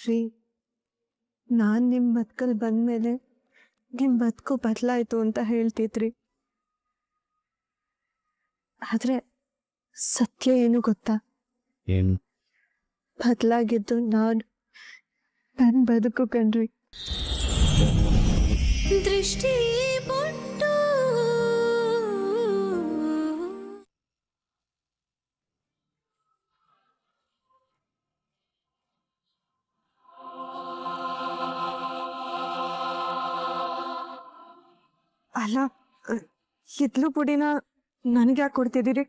ಶ್ರೀ, ನಾನು ನಿಮ್ಮ ಬದುಕಲ್ಲಿ ಬಂದಮೇಲೆ ನಿಮ್ಮ ಬದುಕು ಬದಲಾಯಿತು ಅಂತ ಹೇಳ್ತಿದ್ರಿ. ಆದರೆ ಸತ್ಯ ಏನು ಗೊತ್ತಾ? ಏನು? ಬದಲಾಗಿದ್ದು ನಾನು, ನನ್ನ ಬದುಕು ಕಣ್ರಿ. ದೃಷ್ಟಿ ಬೊಟ್ಟು ಅಲ್ಲ, ಹಿತ್ಲು ಪುಡಿನ ನನಗೆ ಯಾಕೆ ಕೊಡ್ತಿದ್ದೀರಿ?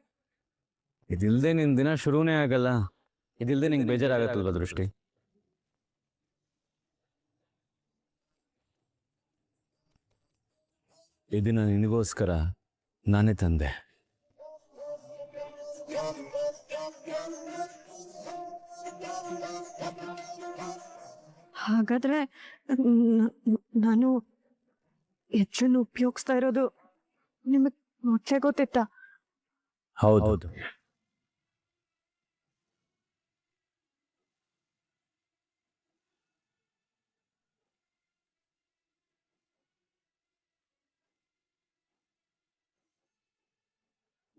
ಇದಿಲ್ದೆ ನಿನ್ ದಿನ ಶುರುನೇ ಆಗಲ್ಲ. ಇದಿಲ್ದೆ ನಿಂಗೆ ಬೇಜಾರಾಗತ್ತಲ್ವ ದೃಷ್ಟಿ? ಈ ದಿನ ನಿನಗೋಸ್ಕರ ನಾನೇ ತಂದೆ. ಹಾಗಾದ್ರೆ ನಾನು ಹೆಚ್ಚನ್ನು ಉಪಯೋಗಿಸ್ತಾ ಇರೋದು ನಿಮಗೆ ಮುಂಚೆ ಗೊತ್ತಿತ್ತಾ? ಹೌದು.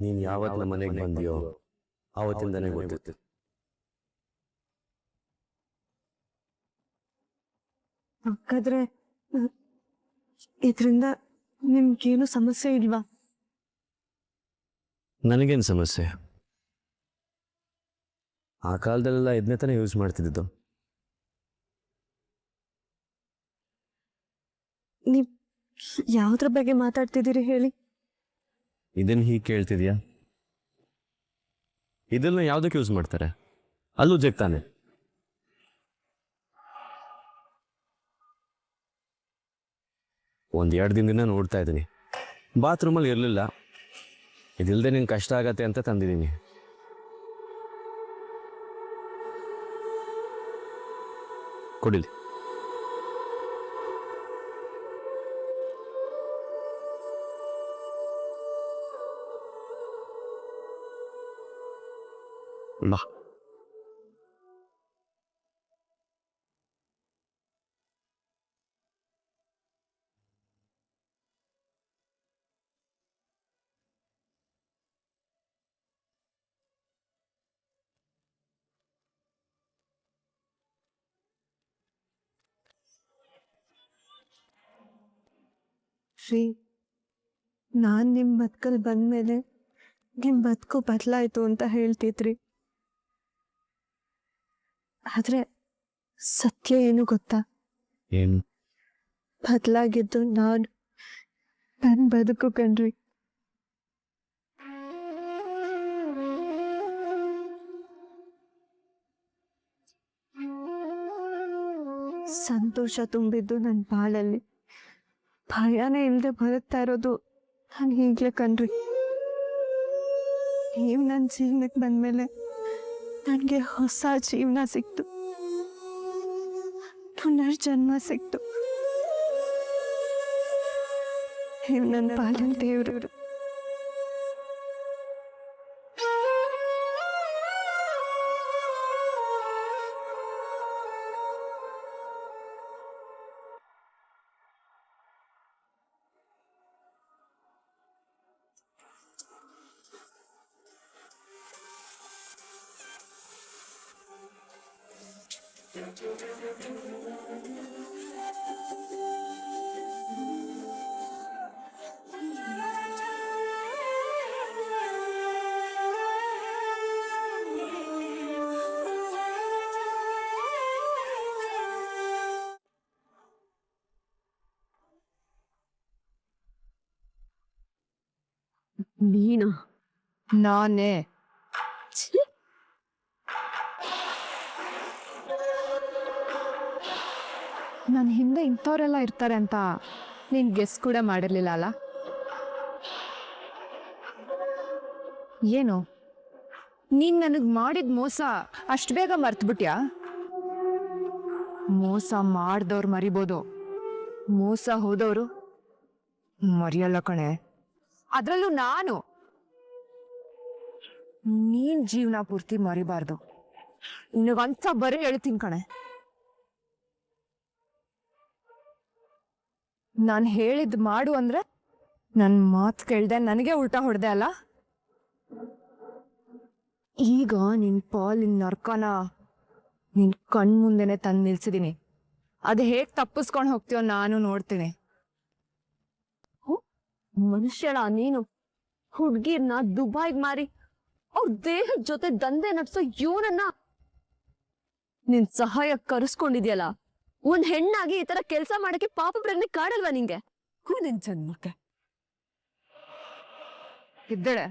ನೀನ್ ಯಾವತ್ತು ನಮ್ಮ ಮನೆಗೆ ಬಂದಿಯೋ ಆವತ್ತಿಂದನೇ ಗೊತ್ತಿತ್ತು. ಹಾಗಾದ್ರೆ ಇದರಿಂದ ನಿಮ್ಗೇನು ಸಮಸ್ಯೆ ಇಲ್ವಾ? ನನಗೇನು ಸಮಸ್ಯೆ? ಆ ಕಾಲದಲ್ಲೆಲ್ಲ ಇದನ್ನೇ ತಾನೇ ಯೂಸ್ ಮಾಡ್ತಿದ್ದು. ನೀವು ಯಾವುದ್ರ ಬಗ್ಗೆ ಮಾತಾಡ್ತಿದ್ದೀರಿ ಹೇಳಿ? ಇದನ್ನು ಹೀಗೆ ಕೇಳ್ತಿದ್ಯಾ? ಇದನ್ನ ಯಾವುದಕ್ಕೆ ಯೂಸ್ ಮಾಡ್ತಾರೆ? ಅಲ್ಲೂ ಜಗ್ತಾನೆ. ಒಂದೆರಡು ದಿನದಿಂದ ನೋಡ್ತಾ ಇದ್ದೀನಿ. ಬಾತ್ರೂಮಲ್ಲಿ ಇರಲಿಲ್ಲ. ಇದಿಲ್ಲದೆ ನಿಂಗೆ ಕಷ್ಟ ಆಗತ್ತೆ ಅಂತ ತಂದಿದ್ದೀನಿ. ಕೊಡಿಲಿ. ಬಾ. ಶ್ರೀ, ನಾನು ನಿಮ್ಮ ಬದುಕಲ್ಲಿ ಬಂದಮೇಲೆ ನಿಮ್ಮ ಬದುಕು ಬದಲಾಯಿತು ಅಂತ ಹೇಳ್ತಿದ್ರಿ. ಆದರೆ ಸತ್ಯ ಏನು ಗೊತ್ತಾ? ಏನು? ಬದಲಾಗಿದ್ದು ನಾನು, ನನ್ನ ಬದುಕು ಕಣ್ರಿ. ಸಂತೋಷ ತುಂಬಿದ್ದು ನನ್ನ ಬಾಳಲ್ಲಿ, ಭಯನೇ ಇಲ್ಲದೆ ಬದುಕ್ತಾ ಇರೋದು ನಾನು ಈಗಲೇ ಕಣ್ರಿ. ನೀವು ನನ್ನ ಜೀವನಕ್ಕೆ ಬಂದಮೇಲೆ ನನಗೆ ಹೊಸ ಜೀವನ ಸಿಕ್ತು, ಪುನರ್ಜನ್ಮ ಸಿಕ್ತು. ನೀವು ನನ್ನ ಪಾಲಿನ ದೇವರು. ನೀನು? ನಾನೇ. ನನ್ನ ಹಿಂದೆ ಇಂಥವರೆಲ್ಲ ಇರ್ತಾರೆ ಅಂತ ನೀನು ಗೆಸ್ ಕೂಡ ಮಾಡಿರ್ಲಿಲ್ಲ ಅಲ್ಲ? ಏನು ನೀನು ನನಗೆ ಮಾಡಿದ ಮೋಸ ಅಷ್ಟು ಬೇಗ ಮರ್ತ್ಬಿಟ್ಯಾ? ಮೋಸ ಮಾಡಿದವ್ರು ಮರಿಬೋದು, ಮೋಸ ಹೋದವರು ಮರೆಯಲ್ಲ ಕಣೆ. ಅದರಲ್ಲೂ ನಾನು ನೀನ್ ಜೀವನ ಪೂರ್ತಿ ಮರಿಬಾರ್ದು. ನಿನಗಂತ ಬರೀ ಹೇಳ್ತೀನಿ ಕಣೆ. ನಾನು ಹೇಳಿದ್ ಮಾಡು ಅಂದ್ರೆ ನನ್ನ ಮಾತು ಕೇಳ್ದೆ ನನಗೆ ಉಲ್ಟಾ ಹೊಡೆದೆ ಅಲ್ಲ. ಈಗ ನಿನ್ ಪಾಲಿನ ನರ್ಕನ ನಿನ್ ಕಣ್ಮುಂದೆನೆ ತಂದು ನಿಲ್ಸಿದೀನಿ. ಅದು ಹೇಗ್ ತಪ್ಪಿಸ್ಕೊಂಡು ಹೋಗ್ತೀಯೋ ನಾನು ನೋಡ್ತೀನಿ. ಮನುಷ್ಯಳ ನೀನು ಹುಡ್ಗಿರ್ನ ದುಬೈಗ್ ಮಾರಿ ಅವ್ರ ದೇಹದ ಜೊತೆ ದಂಧೆ ನಡ್ಸೋ ಇವನನ್ನ ನಿನ್ ಸಹಾಯ ಕರೆಸ್ಕೊಂಡಿದ್ಯಲ್ಲ. ಒಂದ್ ಹೆಣ್ಣಾಗಿ ಈ ತರ ಕೆಲ್ಸ ಮಾಡಕ್ಕೆ ಪಾಪ ಪ್ರಜ್ಞೆ ಕಾಡಲ್ವಾ ನಿಂಗೆ? ನಿನ್ ಜನ್ಮಕ್ಕೆ ಇದ್ದೇಳೆ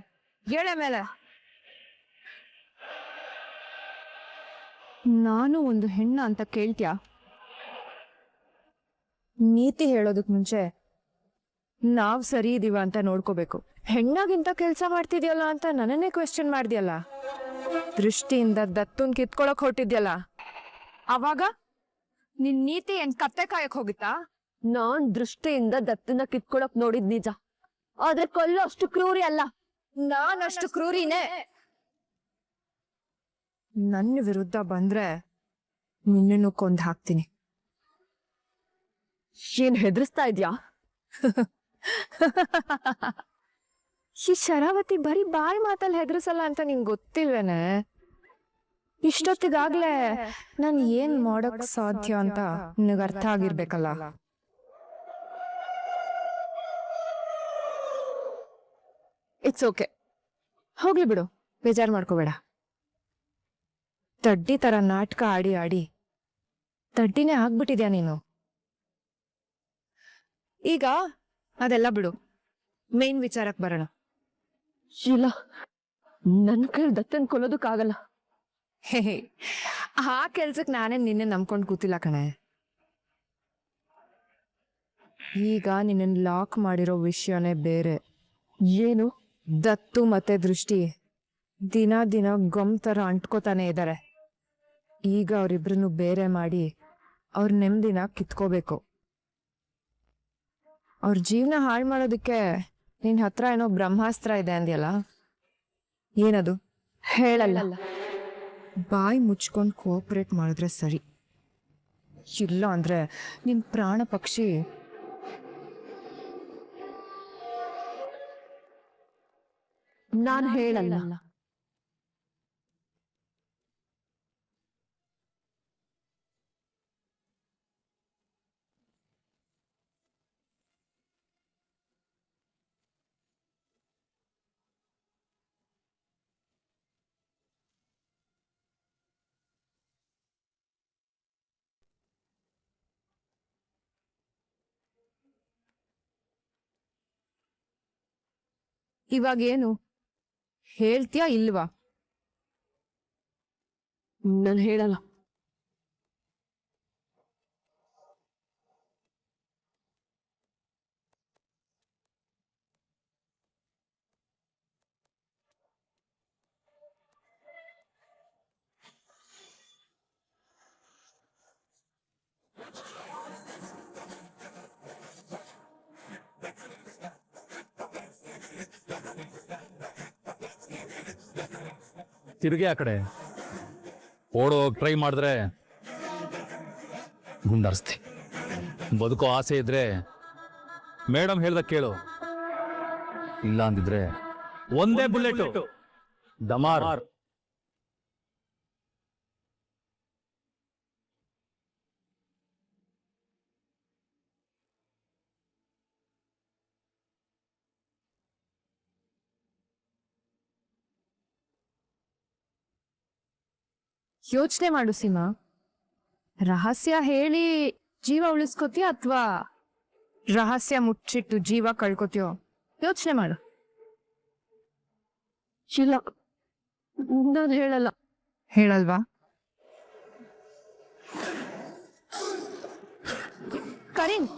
ಹೇಳೆ ಮೇಲೆ. ನಾನು ಒಂದು ಹೆಣ್ಣ ಅಂತ ಕೇಳ್ತ್ಯಾ? ನೀತಿ ಹೇಳೋದಕ್ ಮುಂಚೆ ನಾವ್ ಸರಿ ಇದೀವ ಅಂತ ನೋಡ್ಕೋಬೇಕು. ಹೆಣ್ಣಾಗಿಂತ ಕೆಲ್ಸ ಮಾಡ್ತಿದ್ಯಲ್ಲ ಅಂತ ನನ್ನನ್ನೇ ಕ್ವೆಶ್ಚನ್ ಮಾಡ್ದ್ಯಲ್ಲ. ದೃಷ್ಟಿಯಿಂದ ದತ್ತುನ್ ಕಿತ್ಕೊಳಕ್ ಹೊಟ್ಟಿದ್ಯಲ್ಲ, ಅವಾಗ ನಿನ್ ನೀತಿ ಏನ್ ಕತ್ತೆ ಕಾಯಕ್ ಹೋಗುತ್ತಾ? ನಾನ್ ದೃಷ್ಟಿಯಿಂದ ದತ್ತನ್ನ ಕಿತ್ಕೊಳಕ್ ನೋಡಿದ್ ನಿಜ, ಆದ್ರೆ ಕೊಲ್ಲೋ ಅಷ್ಟು ಕ್ರೂರಿ ಅಲ್ಲ. ನಾನಷ್ಟು ಕ್ರೂರಿನೇ. ನನ್ನ ವಿರುದ್ಧ ಬಂದ್ರೆ ನಿನ್ನನ್ನು ಕೊಂದ್ ಹಾಕ್ತೀನಿ. ಏನ್ ಹೆದರ್ಸ್ತಾ ಇದ್ಯಾ? ಈ ಶರಾವತಿ ಬರೀ ಬಾಯಿ ಮಾತಲ್ಲಿ ಹೆದರ್ಸಲ್ಲ ಅಂತ ನಿಂಗೆ ಗೊತ್ತಿಲ್ವೇನೆ? ಇಷ್ಟೊತ್ತಿಗಾಗ್ಲೇ ನಾನು ಏನ್ ಮಾಡಕ್ ಸಾಧ್ಯ ಅಂತ ನಿನಗೆ ಅರ್ಥ ಆಗಿರ್ಬೇಕಲ್ಲ. ಇಟ್ಸ್ ಓಕೆ, ಹೋಗ್ಲಿ ಬಿಡು, ಬೇಜಾರು ಮಾಡ್ಕೋಬೇಡ. ತಡ್ಡಿ ತರ ನಾಟಕ ಆಡಿ ಆಡಿ ತಡ್ಡಿನೇ ಆಗ್ಬಿಟ್ಟಿದ್ಯಾ ನೀನು. ಈಗ ಅದೆಲ್ಲ ಬಿಡು, ಮೇನ್ ವಿಚಾರಕ್ಕೆ ಬರೋಣ. ಇಲ್ಲ, ನನ್ ಕೈಲಿ ದತ್ತನ್ ಕೊಲ್ಲೋದಕ್ಕಾಗಲ್ಲ. ಹೇ, ಆ ಕೆಲ್ಸಕ್ಕೆ ನಾನೇ ನಿನ್ನೆ ನಂಬ್ಕೊಂಡು ಕೂತಿಲ್ಲ ಕಣೆ. ಈಗ ನಿನ್ನ ಲಾಕ್ ಮಾಡಿರೋ ವಿಷಯನೇ ಬೇರೆ. ಏನು? ದತ್ತು ಮತ್ತೆ ದೃಷ್ಟಿ ದಿನ ದಿನ ಗಮ್ ತರ ಅಂಟ್ಕೋತಾನೆ ಇದ್ದಾರೆ. ಈಗ ಅವರಿಬ್ರನ್ನು ಬೇರೆ ಮಾಡಿ ಅವ್ರ ನೆಮ್ಮದಿನ ಕಿತ್ಕೋಬೇಕು. ಅವ್ರ ಜೀವನ ಹಾಳು ಮಾಡೋದಕ್ಕೆ ನಿನ್ ಹತ್ರ ಏನೋ ಬ್ರಹ್ಮಾಸ್ತ್ರ ಇದೆ ಅಂದ್ಯಲ್ಲ, ಏನದು? ಹೇಳಲ್ಲ. ಬಾಯಿ ಮುಚ್ಕೊಂಡು ಕೋಆಪರೇಟ್ ಮಾಡಿದ್ರೆ ಸರಿ, ಇಲ್ಲ ಅಂದ್ರೆ ನಿನ್ ಪ್ರಾಣ ಪಕ್ಷಿ ನಾನ್ ಹೇಳಲ್ಲ. ಇವಾಗೇನು ಹೇಳ್ತೀಯಾ ಇಲ್ವಾ? ನಾನು ಹೇಳಲ್ಲ. ತಿರುಗಿ ಆ ಕಡೆ ಓಡೋಗಿ ಟ್ರೈ ಮಾಡಿದ್ರೆ ಗುಂಡಾರಿಸ್ತೆ. ಬದುಕೋ ಆಸೆ ಇದ್ರೆ ಮೇಡಮ್ ಹೇಳ್ದ ಕೇಳು, ಇಲ್ಲ ಅಂದಿದ್ರೆ ಒಂದೇ ಬುಲೆಟ್ ದಮಾರ್. ಯೋಚನೆ ಮಾಡು ಸೀಮಾ, ರಹಸ್ಯ ಹೇಳಿ ಜೀವ ಉಳಿಸ್ಕೋತೀಯ ಅಥವಾ ರಹಸ್ಯ ಮುಚ್ಚಿಟ್ಟು ಜೀವ ಕಳ್ಕೊತೀಯೋ? ಯೋಚನೆ ಮಾಡು. ಇಲ್ಲ, ನಾನು ಹೇಳಲ್ಲ. ಹೇಳಲ್ವಾ? ಕರೀನ್,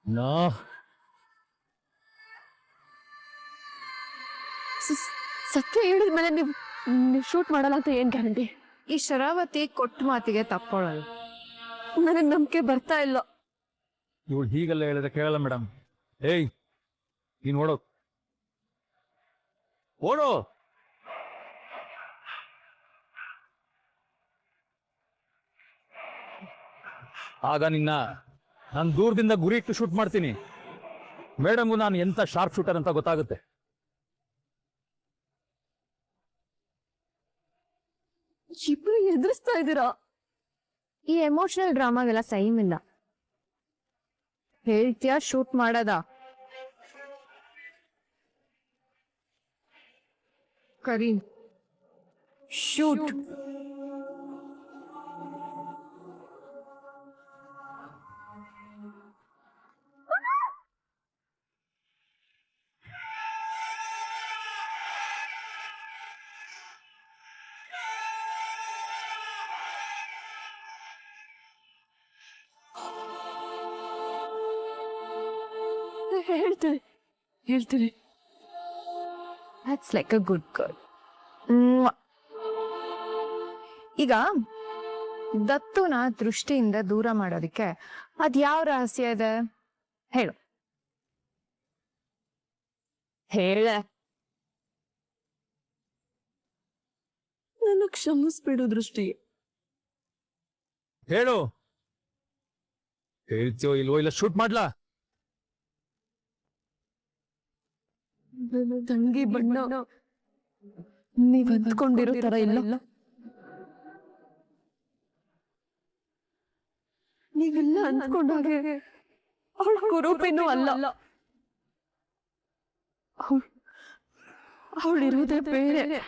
ನೋ ಸತ್ಯ ಹೇಳಿದ್ಮೇಲೆ ನೀವು ಶೂಟ್ ಮಾಡಲ್ಲ ಅಂತ ಏನ್ ಗ್ಯಾರಂಟಿ? ಈ ಶರಾವತಿ ಕೊಟ್ಟ ಮಾತಿಗೆ ತಕ್ಕೊಳ್ಳಲ್ಲ. ನನಗೆ ನಂಬಿಕೆ ಬರ್ತಾ ಇಲ್ಲ. ಇವಳು ಹೀಗೆಲ್ಲ ಹೇಳಿದ್ರೆ ಕೇಳಲ್ಲ ಮೇಡಮ್. ಏಯ್ ನೀನ್ ಓಡೋ ಓಡೋ. ಆಗ ನಾನು ದೂರದಿಂದ ಗುರಿ ಇಟ್ಟು ಶೂಟ್ ಮಾಡ್ತೀನಿ. ಮೇಡಮ್ಗೂ ನಾನು ಎಂತ ಶಾರ್ಪ್ ಶೂಟರ್ ಅಂತ ಗೊತ್ತಾಗುತ್ತೆ. ಇಬ್ರು ಎದುರಿಸ್ತಾ ಇದ್ದೀರಾ? ಈ ಎಮೋಷನಲ್ ಡ್ರಾಮಾಗೆಲ್ಲ ಸೈಮ್ ಇಲ್ಲ. ಹೇಳ್ತೀಯಾ ಶೂಟ್ ಮಾಡದ? ಕರೀಂ ಶೂಟ್. ಹೇಳ್ತೀನಿ. That's like a good girl. ಈಗ ದತ್ತುನ ದೃಷ್ಟಿಯಿಂದ ದೂರ ಮಾಡೋದಿಕ್ಕೆ ಅದ್ಯಾವ ರಹಸ್ಯ ಇದೆ ಹೇಳು. ಹೇಳೆ. ನನ್ನ ಕ್ಷಮಿಸ್ಬಿಡು ದೃಷ್ಟಿ. ಹೇಳು. ಹೇಳ್ತೀಯೋ ಇಲ್ವೋ, ಇಲ್ಲ ಶೂಟ್ ಮಾಡ್ಲಾ? ತಂಗಿ ಬಣ್ಣ ನೀವ್ ಅಂದ್ಕೊಂಡಿರೋ ತರ ಇಲ್ಲ. ನೀವೆಲ್ಲ ಅಂದ್ಕೊಂಡಾಗೆ ಅವಳ ಕುರೂಪಿನೂ ಅಲ್ಲ. ಅವಳಿರೋದೇ ಬೇರೆ.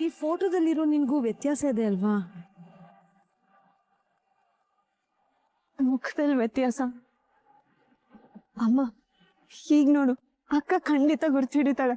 ಈ ಫೋಟೋದಲ್ಲಿರೋ ನಿನ್ಗೂ ವ್ಯತ್ಯಾಸ ಇದೆ ಅಲ್ವಾ? ಮುಖದಲ್ಲಿ ವ್ಯತ್ಯಾಸ. ಅಮ್ಮ ಹೀಗ್ ನೋಡು, ಅಕ್ಕ ಖಂಡಿತ ಗುರ್ತಿಡಿತಾಳೆ.